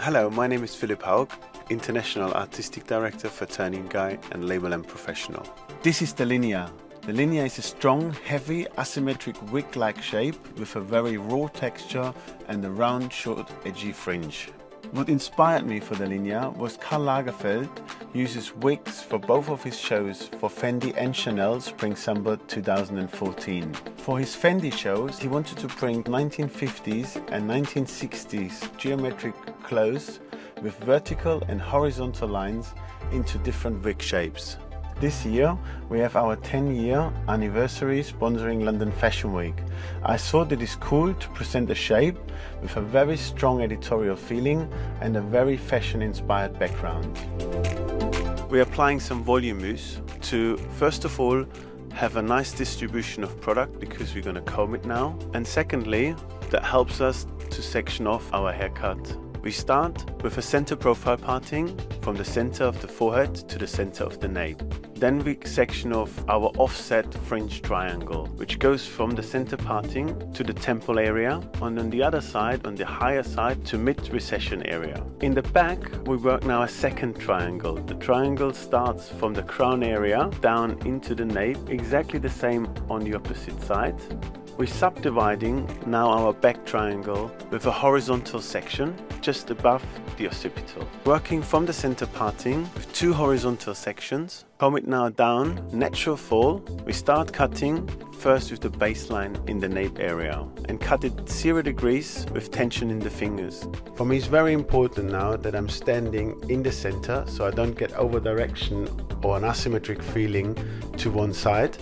Hello, my name is Philip Haug, International Artistic Director for Turning Guy and LABEL.M Professional. This is the Linea. The Linea is a strong, heavy, asymmetric wig-like shape with a very raw texture and a round, short, edgy fringe. What inspired me for the Linea was Karl Lagerfeld uses wigs for both of his shows for Fendi and Chanel Spring-Summer 2014. For his Fendi shows, he wanted to bring 1950s and 1960s geometric clothes with vertical and horizontal lines into different wig shapes. This year we have our 10-year anniversary sponsoring London Fashion Week. I thought it is cool to present a shape with a very strong editorial feeling and a very fashion-inspired background. We are applying some volume mousse to, first of all, have a nice distribution of product because we're going to comb it now, and secondly, that helps us to section off our haircut. We start with a center profile parting from the center of the forehead to the center of the nape. Then we section off our offset fringe triangle, which goes from the center parting to the temple area, and on the other side, on the higher side, to mid-recession area. In the back, we work now a second triangle. The triangle starts from the crown area down into the nape, exactly the same on the opposite side. We're subdividing now our back triangle with a horizontal section just above the occipital. Working from the center parting with two horizontal sections, comb it now down, natural fall. We start cutting first with the baseline in the nape area and cut it 0 degrees with tension in the fingers. For me it's very important now that I'm standing in the center so I don't get over direction or an asymmetric feeling to one side.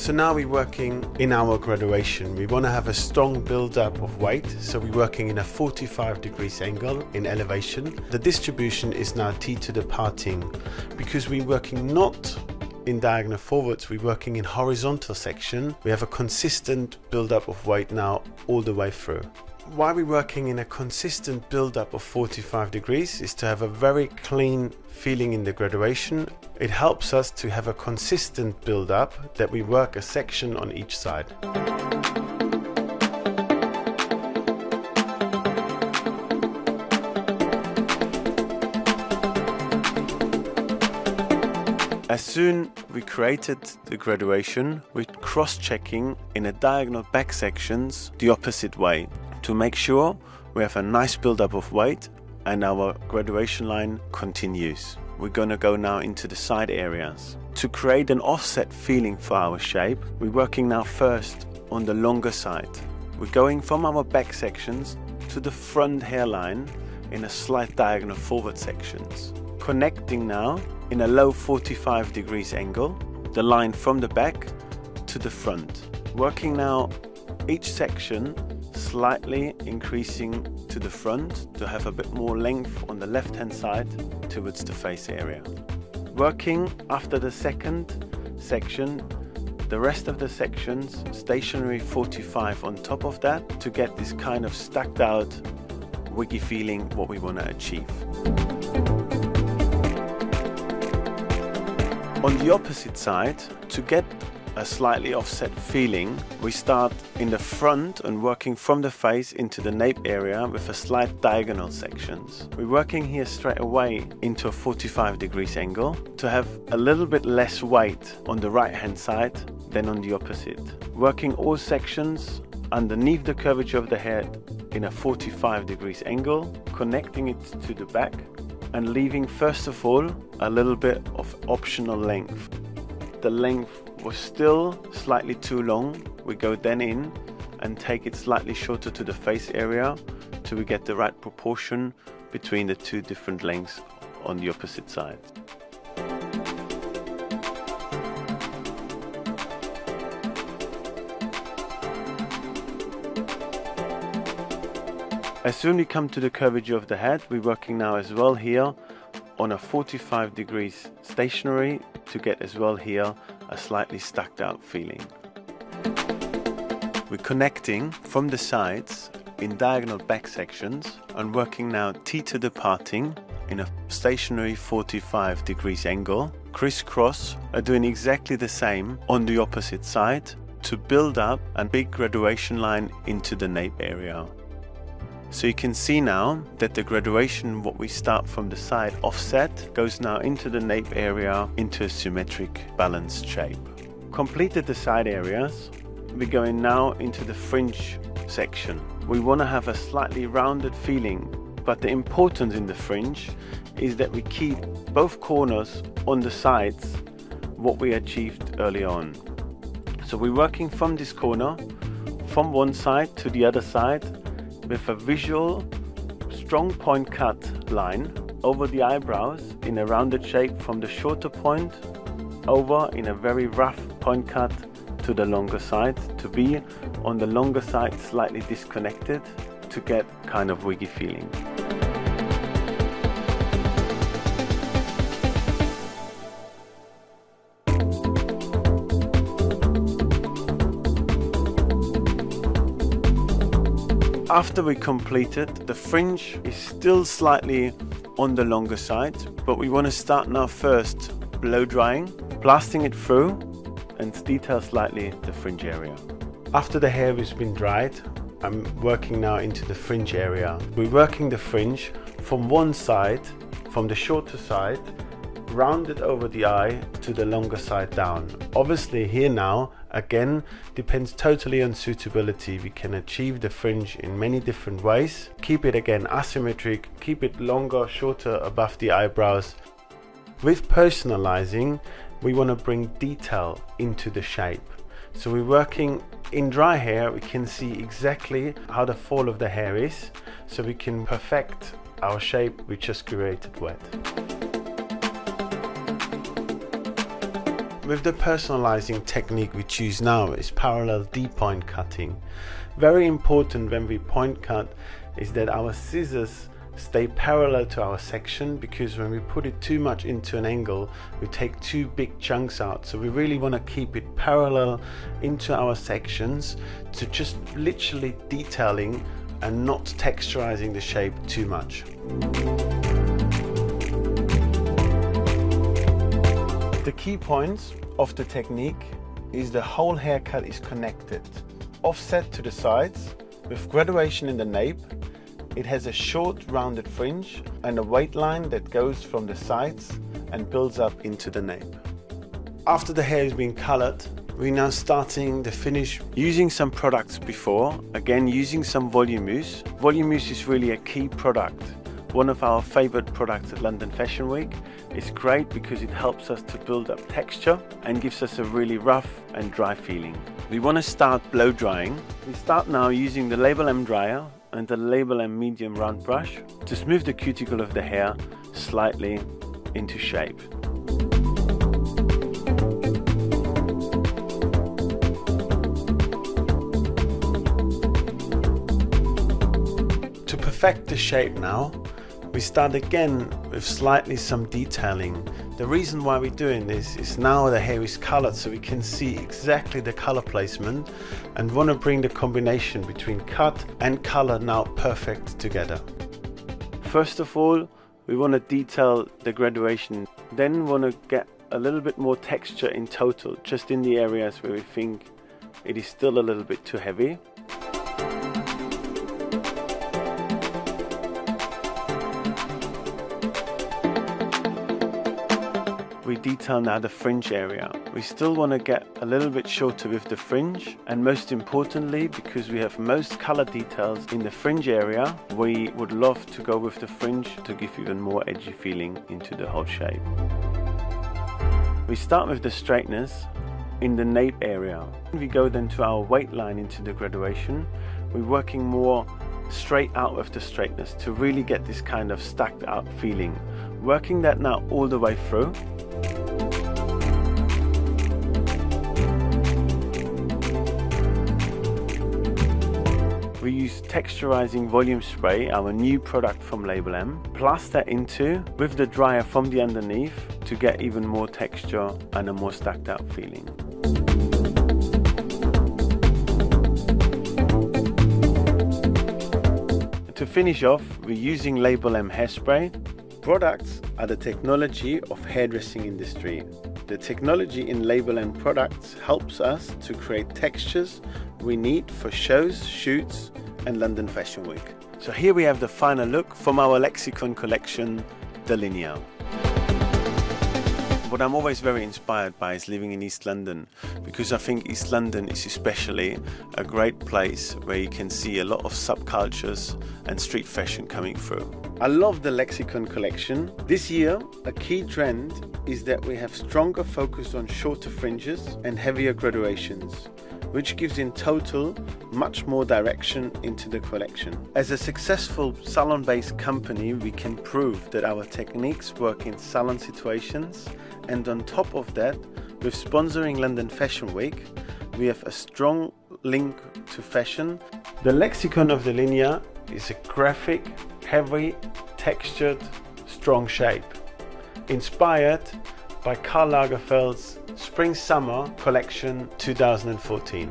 So now we're working in our graduation. We want to have a strong build-up of weight, so we're working in a 45 degrees angle in elevation. The distribution is now T to the parting. Because we're working not in diagonal forwards, we're working in horizontal section. We have a consistent build-up of weight now all the way through. Why we're working in a consistent build-up of 45 degrees is to have a very clean feeling in the graduation. It helps us to have a consistent build-up that we work a section on each side. As soon we created the graduation, we're cross-checking in a diagonal back sections the opposite way to make sure we have a nice build-up of weight and our graduation line continues. We're going to go now into the side areas. To create an offset feeling for our shape, we're working now first on the longer side. We're going from our back sections to the front hairline in a slight diagonal forward sections. Connecting now in a low 45 degrees angle, the line from the back to the front. Working now each section slightly increasing to the front to have a bit more length on the left hand side towards the face area. Working after the second section, the rest of the sections stationary 45 on top of that to get this kind of stacked out wiggy feeling what we want to achieve. On the opposite side, to get a slightly offset feeling, we start in the front and working from the face into the nape area with a slight diagonal sections. We're working here straight away into a 45 degrees angle to have a little bit less weight on the right hand side than on the opposite. Working all sections underneath the curvature of the head in a 45 degrees angle, connecting it to the back and leaving first of all a little bit of optional length. The length was still slightly too long. We go then in and take it slightly shorter to the face area till we get the right proportion between the two different lengths on the opposite side. As soon as we come to the curvature of the head, we're working now as well here on a 45 degrees stationary to get as well here a slightly stacked out feeling. We're connecting from the sides in diagonal back sections and working now T to the parting in a stationary 45 degrees angle. Crisscross are doing exactly the same on the opposite side to build up a big graduation line into the nape area. So you can see now that the graduation, what we start from the side offset, goes now into the nape area into a symmetric balanced shape. Completed the side areas, we're going now into the fringe section. We want to have a slightly rounded feeling, but the importance in the fringe is that we keep both corners on the sides what we achieved early on. So we're working from this corner, from one side to the other side, with a visual, strong point cut line over the eyebrows in a rounded shape from the shorter point over in a very rough point cut to the longer side, to be on the longer side slightly disconnected to get kind of wiggy feeling. After we completed, the fringe is still slightly on the longer side, but we want to start now first blow drying, blasting it through and detail slightly the fringe area. After the hair has been dried, I'm working now into the fringe area. We're working the fringe from one side, from the shorter side, rounded over the eye to the longer side down. Obviously here now, again, depends totally on suitability. We can achieve the fringe in many different ways. Keep it again asymmetric, keep it longer, shorter above the eyebrows. With personalizing, we want to bring detail into the shape. So we're working in dry hair, we can see exactly how the fall of the hair is, so we can perfect our shape we just created wet. With the personalizing technique we choose now is parallel D-point cutting. Very important when we point cut is that our scissors stay parallel to our section, because when we put it too much into an angle, we take two big chunks out. So we really want to keep it parallel into our sections to just literally detailing and not texturizing the shape too much. The key points of the technique is the whole haircut is connected, offset to the sides, with graduation in the nape. It has a short rounded fringe and a weight line that goes from the sides and builds up into the nape. After the hair has been colored, we're now starting the finish using some products before, again using some volume mousse. Volume mousse is really a key product. One of our favorite products at London Fashion Week. It's great because it helps us to build up texture and gives us a really rough and dry feeling. We want to start blow drying. We start now using the LABEL.M dryer and the LABEL.M medium round brush to smooth the cuticle of the hair slightly into shape. To perfect the shape now, we start again with slightly some detailing. The reason why we're doing this is now the hair is colored, so we can see exactly the color placement and want to bring the combination between cut and color now perfect together. First of all, we want to detail the graduation, then want to get a little bit more texture in total, just in the areas where we think it is still a little bit too heavy. We detail now the fringe area. We still want to get a little bit shorter with the fringe, and most importantly, because we have most color details in the fringe area, we would love to go with the fringe to give even more edgy feeling into the whole shape. We start with the straightness in the nape area. We go then to our weight line into the graduation. We're working more straight out with the straightness to really get this kind of stacked out feeling. Working that now all the way through. We use Texturizing volume spray, our new product from LABEL.M. Plus that into with the dryer from the underneath to get even more texture and a more stacked out feeling. To finish off, we're using LABEL.M hairspray. Products are the technology of hairdressing industry. The technology in LABEL.M products helps us to create textures we need for shows, shoots and London Fashion Week. So here we have the final look from our lexicon collection, the Linea. What I'm always very inspired by is living in East London, because I think East London is especially a great place where you can see a lot of subcultures and street fashion coming through. I love the lexicon collection. This year, a key trend is that we have stronger focus on shorter fringes and heavier graduations, which gives in total much more direction into the collection. As a successful salon-based company, we can prove that our techniques work in salon situations, and on top of that, with sponsoring London Fashion Week, we have a strong link to fashion. The lexicon of the Linea is a graphic, heavy, textured, strong shape, inspired by Karl Lagerfeld's Spring-Summer collection 2014.